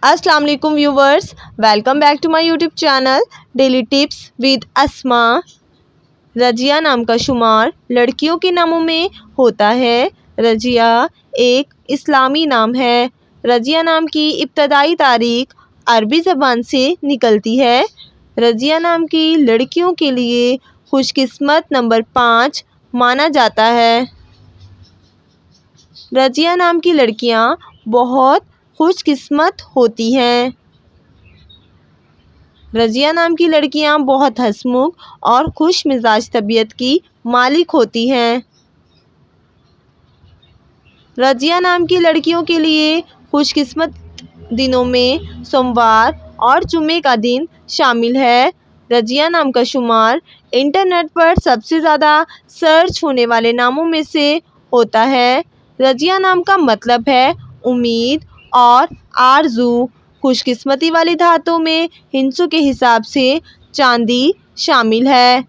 अस्सलाम वालेकुम viewers, welcome back to my YouTube channel daily tips with Asma. Razia नाम का शुमार लड़कियों के नामों में होता है। रजिया एक इस्लामी नाम है। रजिया नाम की इब्तदाई तारीख अरबी ज़बान से निकलती है। रजिया नाम की लड़कियों के लिए खुशकिस्मत नंबर 5 माना जाता है। रजिया नाम की लड़कियां बहुत खुशकिस्मत होती हैं। रजिया नाम की लड़कियां बहुत हंसमुख और खुश मिजाज तबीयत की मालिक होती हैं। रजिया नाम की लड़कियों के लिए खुशकिस्मत दिनों में सोमवार और जुम्मे का दिन शामिल है। रजिया नाम का शुमार इंटरनेट पर सबसे ज़्यादा सर्च होने वाले नामों में से होता है। रजिया नाम का मतलब है उम्मीद और आरजू। खुशकिस्मती वाली धातों में हिंसों के हिसाब से चांदी शामिल है।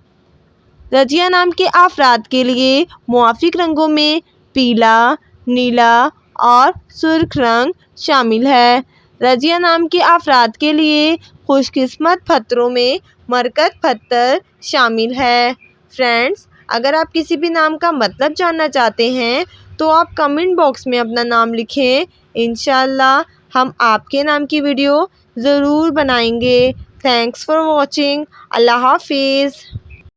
रजिया नाम के अफराद के लिए मुआफिक रंगों में पीला, नीला और सुर्ख रंग शामिल है। रजिया नाम के अफराद के लिए खुशकिस्मत पत्थरों में मरकत पत्थर शामिल है। फ्रेंड्स, अगर आप किसी भी नाम का मतलब जानना चाहते हैं तो आप कमेंट बॉक्स में अपना नाम लिखें। इंशाअल्लाह हम आपके नाम की वीडियो ज़रूर बनाएंगे। Thanks for watching. अल्लाह हाफिज़।